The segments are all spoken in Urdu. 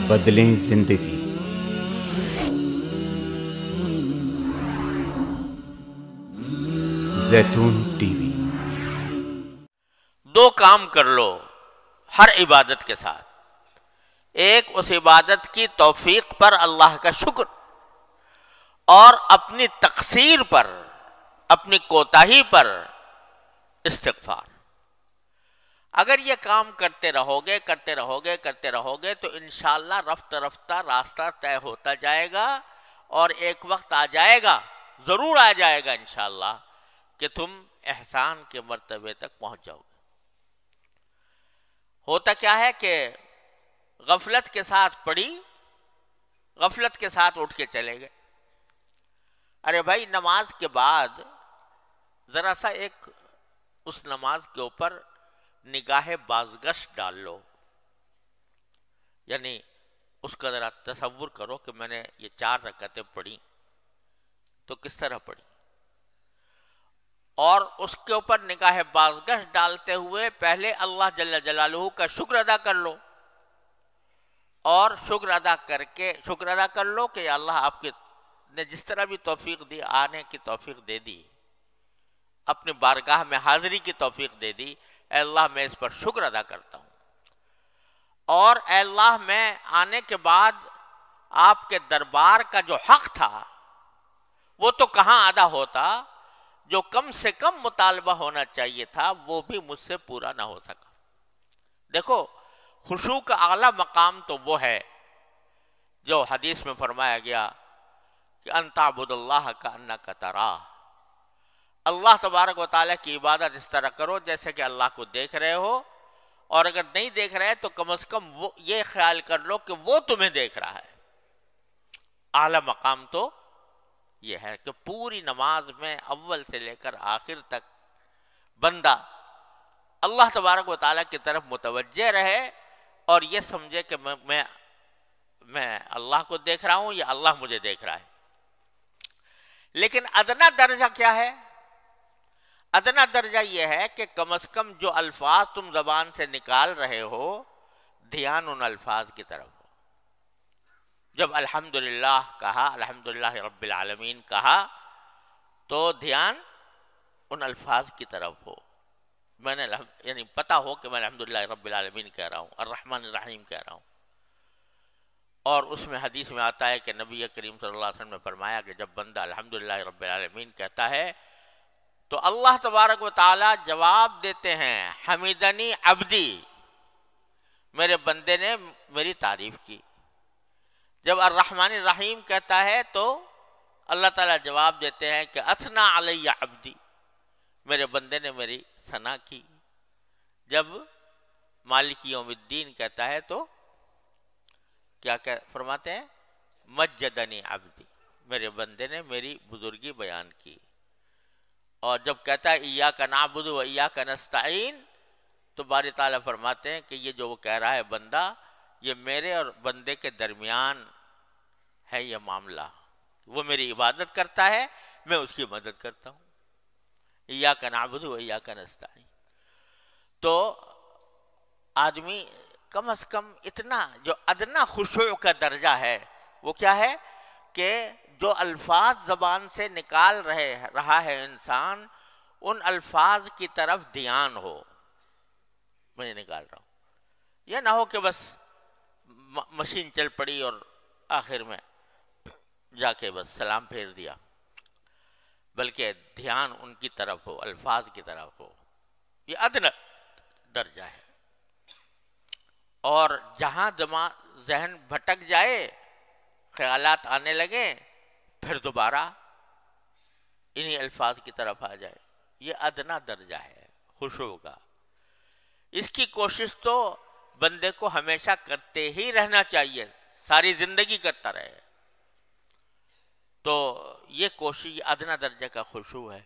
بدلیں زندگی۔ زیتون ٹی وی۔ دو کام کر لو ہر عبادت کے ساتھ۔ ایک، اس عبادت کی توفیق پر اللہ کا شکر، اور اپنی تقصیر پر، اپنی کوتاہی پر استغفار۔ اگر یہ کام کرتے رہو گے تو انشاءاللہ رفتہ رفتہ راستہ طے ہوتا جائے گا، اور ایک وقت آ جائے گا، ضرور آ جائے گا انشاءاللہ، کہ تم احسان کے مرتبے تک پہنچ جاؤ گے۔ ہوتا کیا ہے کہ غفلت کے ساتھ پڑھی، غفلت کے ساتھ اٹھ کے چلے گئے۔ ارے بھائی، نماز کے بعد ذرا سا ایک اس نماز کے اوپر نگاہ بازگشت ڈال لو، یعنی اس کا ذرا تصور کرو کہ میں نے یہ 4 رکعتیں پڑھی تو کس طرح پڑھی، اور اس کے اوپر نگاہ بازگشت ڈالتے ہوئے پہلے اللہ جل جلالہ کا شکر ادا کر لو، اور شکر ادا کر لو کہ یا اللہ، آپ نے جس طرح بھی توفیق دی، آنے کی توفیق دے دی، اپنی بارگاہ میں حاضری کی توفیق دے دی، اے اللہ میں اس پر شکر ادا کرتا ہوں، اور اے اللہ میں آنے کے بعد آپ کے دربار کا جو حق تھا وہ تو کہاں ادا ہوتا، جو کم سے کم مطالبہ ہونا چاہیے تھا وہ بھی مجھ سے پورا نہ ہو سکا۔ دیکھو، خشوع کا اعلیٰ مقام تو وہ ہے جو حدیث میں فرمایا گیا کہ ان تعبد اللہ کأنک تراہ، اللہ تبارک و تعالیٰ کی عبادت اس طرح کرو جیسے کہ اللہ کو دیکھ رہے ہو، اور اگر نہیں دیکھ رہے تو کم از کم وہ یہ خیال کر لو کہ وہ تمہیں دیکھ رہا ہے۔ اعلیٰ مقام تو یہ ہے کہ پوری نماز میں اول سے لے کر آخر تک بندہ اللہ تبارک و تعالیٰ کی طرف متوجہ رہے، اور یہ سمجھے کہ میں اللہ کو دیکھ رہا ہوں یا اللہ مجھے دیکھ رہا ہے۔ لیکن ادنا درجہ کیا ہے؟ ادنا درجہ یہ ہے کہ کم از کم جو الفاظ تم زبان سے نکال رہے ہو، دھیان ان الفاظ کی طرف ہو۔ جب الحمدللہ کہا، الحمدللہ رب العالمین کہا، تو دھیان ان الفاظ کی طرف ہو۔ میں نے یعنی پتہ ہو کہ میں الحمدللہ رب العالمین کہہ رہا ہوں، الرحمن الرحیم کہہ رہا ہوں۔ اور اس میں حدیث میں آتا ہے کہ نبی کریم صلی اللہ علیہ وسلم نے فرمایا کہ جب بندہ الحمدللہ رب العالمین کہتا ہے تو اللہ تبارک و تعالیٰ جواب دیتے ہیں، حمیدنی عبدی، میرے بندے نے میری تعریف کی۔ جب الرحمن الرحیم کہتا ہے تو اللہ تعالیٰ جواب دیتے ہیں کہ اثنا علی عبدی، میرے بندے نے میری ثنا کی۔ جب مالک یوم الدین کہتا ہے تو کیا فرماتے ہیں؟ مجدنی عبدی، میرے بندے نے میری بزرگی بیان کی۔ اور جب کہتا ہے ایاک نعبد و ایاک نستعین، تو باری تعالیٰ فرماتے ہیں کہ یہ جو وہ کہہ رہا ہے بندہ، یہ میرے اور بندے کے درمیان ہے یہ معاملہ، وہ میری عبادت کرتا ہے، میں اس کی مدد کرتا ہوں۔ ایاک نعبد و ایاک نستعین۔ تو آدمی کم از کم اتنا جو ادنا خشوع کا درجہ ہے وہ کیا ہے کہ جو الفاظ زبان سے نکال رہا ہے انسان، ان الفاظ کی طرف دھیان ہو، میں نکال رہا ہوں۔ یہ نہ ہو کہ بس مشین چل پڑی اور آخر میں جا کے بس سلام پھیر دیا، بلکہ دھیان ان کی طرف ہو، الفاظ کی طرف ہو۔ یہ ادنا درجہ ہے۔ اور جہاں ذہن بھٹک جائے، خیالات آنے لگے، پھر دوبارہ انہی الفاظ کی طرف آ جائے، یہ ادنا درجہ ہے خشوع کا۔ اس کی کوشش تو بندے کو ہمیشہ کرتے ہی رہنا چاہیے، ساری زندگی کرتا رہے۔ تو یہ کوشش ادنا درجہ کا خشوع ہے،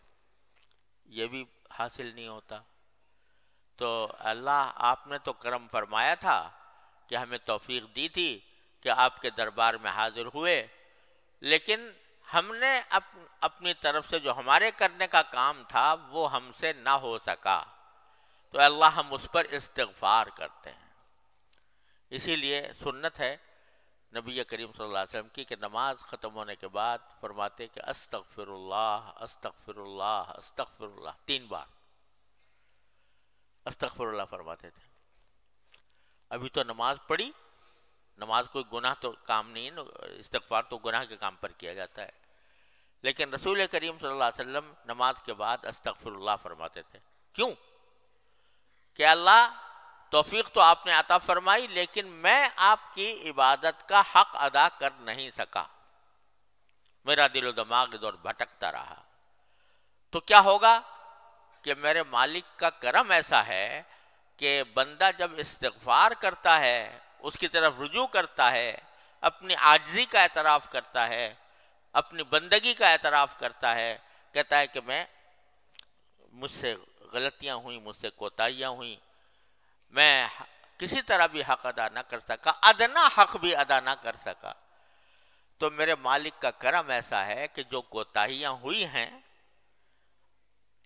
یہ بھی حاصل نہیں ہوتا۔ تو اللہ آپ نے تو کرم فرمایا تھا کہ ہمیں توفیق دی تھی کہ آپ کے دربار میں حاضر ہوئے، لیکن ہم نے اپنی طرف سے جو ہمارے کرنے کا کام تھا وہ ہم سے نہ ہو سکا، تو اللہ ہم اس پر استغفار کرتے ہیں۔ اسی لیے سنت ہے نبی کریم صلی اللہ علیہ وسلم کی کہ نماز ختم ہونے کے بعد فرماتے کہ استغفر اللہ استغفر اللہ استغفر اللہ، 3 بار استغفر اللہ فرماتے تھے۔ ابھی تو نماز پڑھی، نماز کوئی گناہ تو کام نہیں ہے، استغفار تو گناہ کے کام پر کیا جاتا ہے، لیکن رسول کریم صلی اللہ علیہ وسلم نماز کے بعد استغفر اللہ فرماتے تھے۔ کیوں؟ کہ اللہ توفیق تو آپ نے عطا فرمائی، لیکن میں آپ کی عبادت کا حق ادا کر نہیں سکا، میرا دل و دماغ ادھر بھٹکتا رہا، تو کیا ہوگا کہ میرے مالک کا کرم ایسا ہے کہ بندہ جب استغفار کرتا ہے، اس کی طرف رجوع کرتا ہے، اپنی عاجزی کا اعتراف کرتا ہے، اپنی بندگی کا اعتراف کرتا ہے، کہتا ہے کہ مجھ سے غلطیاں ہوئیں، مجھ سے کوتاہیاں ہوئیں، میں کسی طرح بھی حق ادا نہ کر سکا، ادنا حق بھی ادا نہ کر سکا، تو میرے مالک کا کرم ایسا ہے کہ جو کوتاہیاں ہوئی ہیں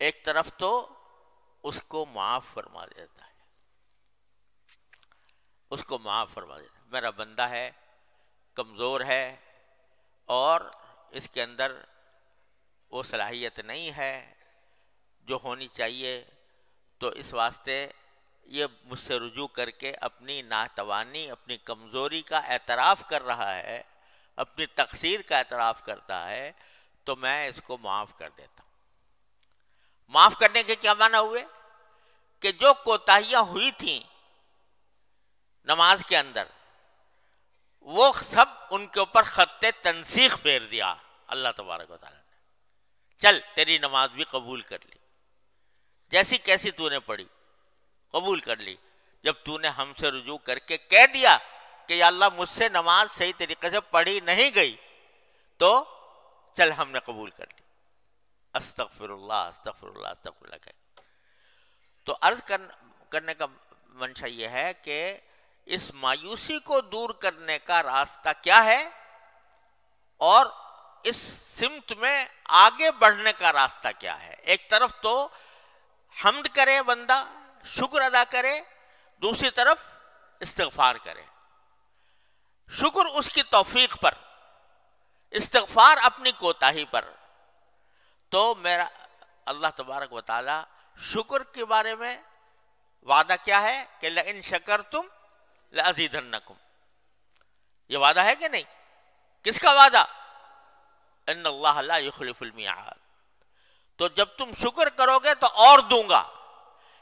ایک طرف تو اس کو معاف فرما دیتا ہے، اس کو معاف فرما دیتا ہے۔ میرا بندہ ہے، کمزور ہے، اور اس کے اندر وہ صلاحیت نہیں ہے جو ہونی چاہیے، تو اس واسطے یہ مجھ سے رجوع کر کے اپنی ناتوانی، اپنی کمزوری کا اعتراف کر رہا ہے، اپنی تقصیر کا اعتراف کرتا ہے، تو میں اس کو معاف کر دیتا ہوں۔ معاف کرنے کے کیا معنی ہوئے؟ کہ جو کوتاہیاں ہوئی تھیں نماز کے اندر، وہ سب ان کے اوپر خط تنسیخ پھیر دیا اللہ تبارک و تعالیٰ نے۔ چل تیری نماز بھی قبول کر لی، جیسی کیسی تو نے پڑھی قبول کر لی۔ جب تو نے ہم سے رجوع کر کے کہہ دیا کہ یا اللہ مجھ سے نماز صحیح طریقے سے پڑھی نہیں گئی، تو چل ہم نے قبول کر لی، استغفر اللہ استغفر اللہ استغفر اللہ کہ۔ تو عرض کرنے کا منشا یہ ہے کہ اس مایوسی کو دور کرنے کا راستہ کیا ہے، اور اس سمت میں آگے بڑھنے کا راستہ کیا ہے۔ ایک طرف تو حمد کرے بندہ، شکر ادا کرے، دوسری طرف استغفار کرے۔ شکر اس کی توفیق پر، استغفار اپنی کوتاہی پر۔ تو میرا اللہ تبارک و تعالی شکر کے بارے میں وعدہ کیا ہے کہ لئن شکرتم لأزیدنکم، یہ وعدہ ہے کہ نہیں؟ کس کا وعدہ؟ ان اللہ لا یخلف المیعاد۔ تو جب تم شکر کرو گے تو اور دوں گا،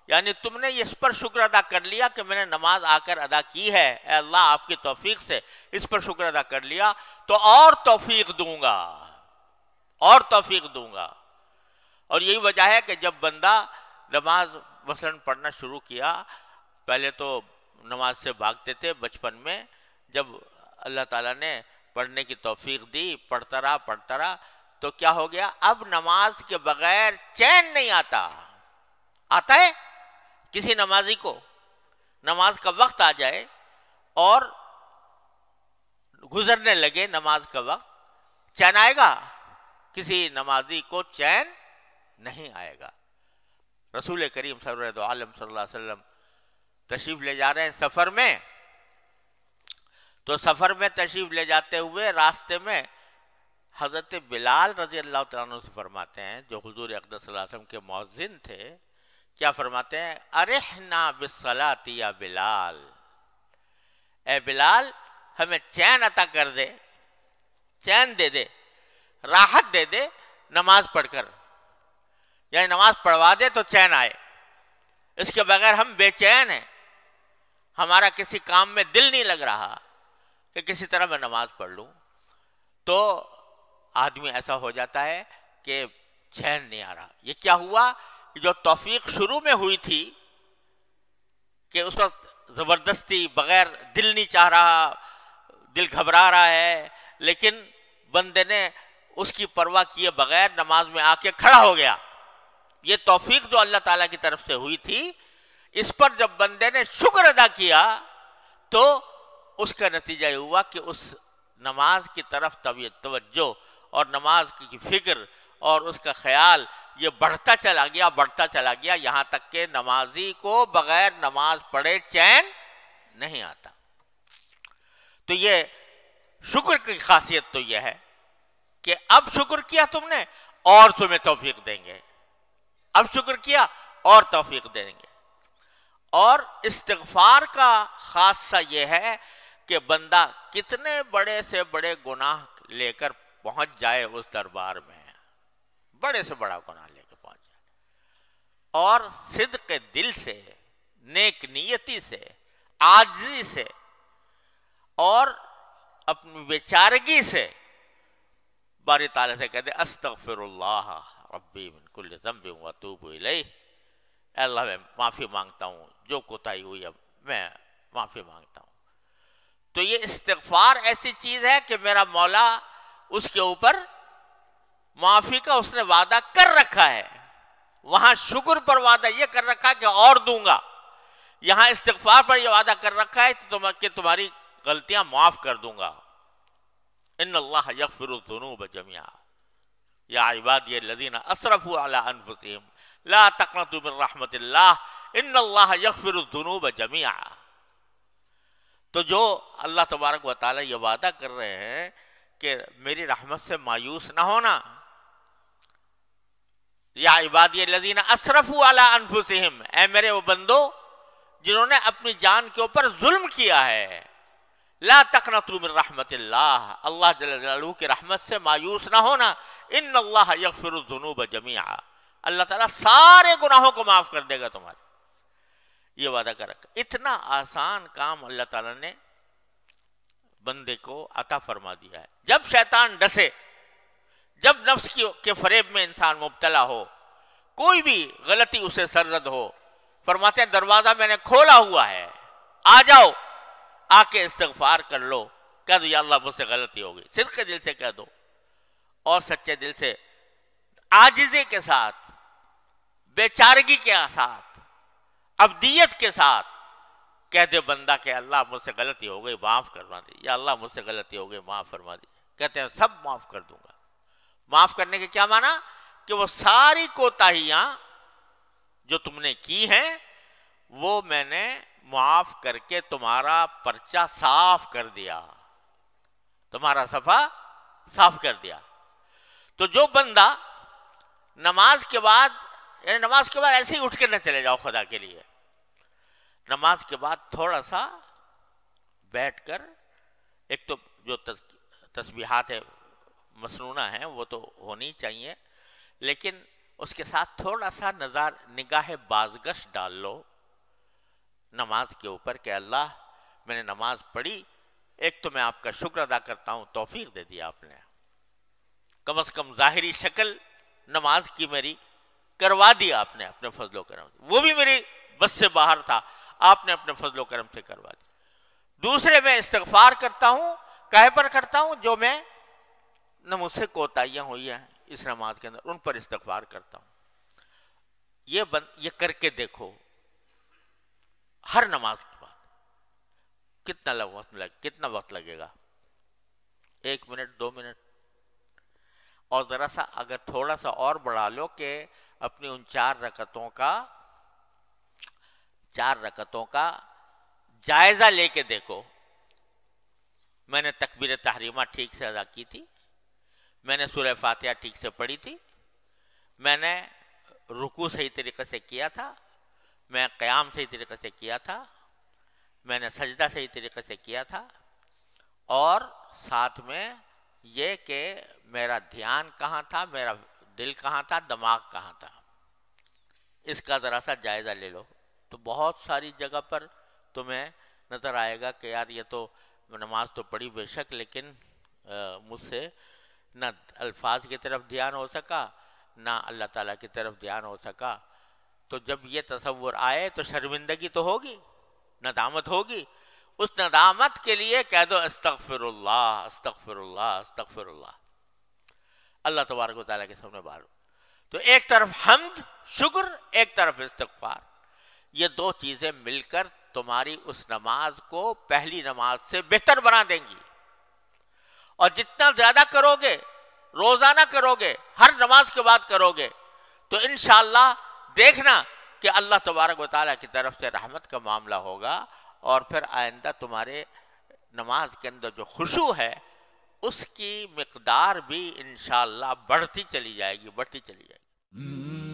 یعنی تم نے اس پر شکر ادا کر لیا کہ میں نے نماز آ کر ادا کی ہے، اے اللہ آپ کی توفیق سے اس پر شکر ادا کر لیا، تو اور توفیق دوں گا، اور توفیق دوں گا۔ اور یہی وجہ ہے کہ جب بندہ نماز مثلاً پڑھنا شروع کیا، پہلے تو نماز سے بھاگتے تھے بچپن میں، جب اللہ تعالیٰ نے پڑھنے کی توفیق دی، پڑھتا رہا، تو کیا ہو گیا؟ اب نماز کے بغیر چین نہیں آتا۔ آتا ہے کسی نمازی کو نماز کا وقت آ جائے اور گزرنے لگے نماز کا وقت، چین آئے گا؟ کسی نمازی کو چین نہیں آئے گا۔ رسول کریم سرور عالم صلی اللہ علیہ وسلم تشریف لے جا رہے ہیں سفر میں، تو سفر میں تشریف لے جاتے ہوئے راستے میں حضرت بلال رضی اللہ تعالیٰ عنہ سے فرماتے ہیں، جو حضور اقدس صلی اللہ علیہ وسلم کے مؤذن تھے، کیا فرماتے ہیں؟ ارحنا بالصلاۃ یا بلال، اے بلال ہمیں چین عطا کر دے، چین دے دے، راحت دے دے نماز پڑھ کر، یعنی نماز پڑھوا دے تو چین آئے، اس کے بغیر ہم بے چین ہیں، ہمارا کسی کام میں دل نہیں لگ رہا کہ کسی طرح میں نماز پڑھ لوں۔ تو آدمی ایسا ہو جاتا ہے کہ چین نہیں آ رہا۔ یہ کیا ہوا کہ جو توفیق شروع میں ہوئی تھی کہ اس وقت زبردستی بغیر دل نہیں چاہ رہا، دل گھبرا رہا ہے، لیکن بندے نے اس کی پرواہ کیے بغیر نماز میں آ کے کھڑا ہو گیا۔ یہ توفیق جو اللہ تعالیٰ کی طرف سے ہوئی تھی، اس پر جب بندے نے شکر ادا کیا تو اس کا نتیجہ یہ ہوا کہ اس نماز کی طرف توجہ اور نماز کی فکر اور اس کا خیال یہ بڑھتا چلا گیا، یہاں تک کہ نمازی کو بغیر نماز پڑھے چین نہیں آتا۔ تو یہ شکر کی خاصیت تو یہ ہے کہ اب شکر کیا تم نے اور تمہیں توفیق دیں گے، اب شکر کیا اور توفیق دیں گے۔ اور استغفار کا خاصہ یہ ہے کہ بندہ کتنے بڑے سے بڑے گناہ لے کر پہنچ جائے اس دربار میں، بڑے سے بڑا گناہ لے کے پہنچ جائے، اور صدق دل سے، نیک نیتی سے، عاجزی سے اور اپنی بیچارگی سے باری تعالیٰ سے کہتے استغفر اللہ ربی من کل ذنب واتوب الیہ، اے اللہ میں معافی مانگتا ہوں، جو کوتاہی ہوئی ہے میں معافی مانگتا ہوں۔ تو یہ استغفار ایسی چیز ہے کہ میرا مولا اس کے اوپر معافی کا اس نے وعدہ کر رکھا ہے، وہاں شکر پر وعدہ یہ کر رکھا ہے کہ اور دوں گا، یہاں استغفار پر یہ وعدہ کر رکھا ہے کہ تمہاری غلطیاں معاف کر دوں گا۔ ان اللہ یغفر الذنوب جميعا یا عبادی الذین اسرفوا علی انفسهم لا تقنطوا من رحمت اللہ ان اللہ یغفر الذنوب جميعا۔ تو جو اللہ تبارک و تعالی یہ وعدہ کر رہے ہیں کہ میری رحمت سے مایوس نہ ہونا، یا عبادی الذین اسرفوا علی انفسهم، اے میرے وہ بندو جنہوں نے اپنی جان کے اوپر ظلم کیا ہے، لا تقنطوا من رحمت اللہ، اللہ جل جلالہ کی رحمت سے مایوس نہ ہونا، ان اللہ یغفر الذنوب جميعا، اللہ تعالیٰ سارے گناہوں کو معاف کر دے گا تمہارے، یہ وعدہ کر رکھا۔ اتنا آسان کام اللہ تعالیٰ نے بندے کو عطا فرما دیا ہے۔ جب شیطان ڈسے، جب نفس کے فریب میں انسان مبتلا ہو، کوئی بھی غلطی اسے سرزد ہو، فرماتے ہیں دروازہ میں نے کھولا ہوا ہے، آ جاؤ، آ کے استغفار کر لو، کہہ دو یا اللہ مجھ سے غلطی ہو گئی، صدق دل سے کہہ دو اور سچے دل سے، عاجزی کے ساتھ، بیچارگی کے ساتھ، عبدیت کے ساتھ کہہ دے بندہ کہ اللہ مجھ سے غلطی ہو گئی معاف کروا دی، یا اللہ مجھ سے غلطی ہو گئی معاف فرما دی، کہتے ہیں سب معاف کر دوں گا۔ معاف کرنے کے کیا معنی؟ کہ وہ ساری کوتاہیاں جو تم نے کی ہیں وہ میں نے معاف کر کے تمہارا پرچہ صاف کر دیا، تمہارا صفحہ صاف کر دیا۔ تو جو بندہ نماز کے بعد، یعنی نماز کے بعد ایسے ہی اٹھ کے نہ چلے جاؤ خدا کے لیے، نماز کے بعد تھوڑا سا بیٹھ کر، ایک تو جو تسبیحات مسنونہ ہیں وہ تو ہونی چاہیے، لیکن اس کے ساتھ تھوڑا سا نگاہ بازگشت ڈال لو نماز کے اوپر کہ اللہ میں نے نماز پڑھی، ایک تو میں آپ کا شکر ادا کرتا ہوں، توفیق دے دیا آپ نے، کم از کم ظاہری شکل نماز کی میری کروا دیا آپ نے اپنے فضل و کرم سے، وہ بھی میری بس سے باہر تھا، آپ نے اپنے فضل و کرم سے کروا دیا۔ دوسرے میں استغفار کرتا ہوں، کہے پر کرتا ہوں جو میں نہ مجھ سے کوتاہیاں ہوئی ہیں اس نماز کے اندر، ان پر استغفار کرتا ہوں۔ یہ کر کے دیکھو ہر نماز کے بعد کتنا وقت لگے گا، 1 منٹ 2 منٹ، اور ذرا سا اگر تھوڑا سا اور بڑھا لو کہ اپنی ان 4 رکعتوں کا جائزہ لے کے دیکھو، میں نے تکبیر تحریمہ ٹھیک سے ادا کی تھی، میں نے سورہ فاتحہ ٹھیک سے پڑھی تھی، میں نے رکوع صحیح طریقے سے کیا تھا، میں قیام صحیح طریقے سے کیا تھا، میں نے سجدہ صحیح طریقے سے کیا تھا، اور ساتھ میں یہ کہ میرا دھیان کہاں تھا، میرا دل کہاں تھا، دماغ کہاں تھا، اس کا ذرا سا جائزہ لے لو، تو بہت ساری جگہ پر تمہیں نظر آئے گا کہ یار یہ تو نماز تو پڑھی بے شک، لیکن مجھ سے نہ الفاظ کی طرف دھیان ہو سکا، نہ اللہ تعالیٰ کی طرف دھیان ہو سکا۔ تو جب یہ تصور آئے تو شرمندگی تو ہوگی، ندامت ہوگی، اس ندامت کے لیے کہہ دو استغفر اللہ استغفر اللہ استغفر اللہ، اللہ تبارک و تعالیٰ کے سامنے بار۔ تو ایک طرف حمد شکر، ایک طرف استغفار، یہ 2 چیزیں مل کر تمہاری اس نماز کو پہلی نماز سے بہتر بنا دیں گی، اور جتنا زیادہ کرو گے، روزانہ کرو گے، ہر نماز کے بعد کرو گے، تو انشاءاللہ دیکھنا کہ اللہ تبارک و تعالیٰ کی طرف سے رحمت کا معاملہ ہوگا، اور پھر آئندہ تمہارے نماز کے اندر جو خشوع ہے اس کی مقدار بھی انشاءاللہ بڑھتی چلی جائے گی، بڑھتی چلی جائے گی۔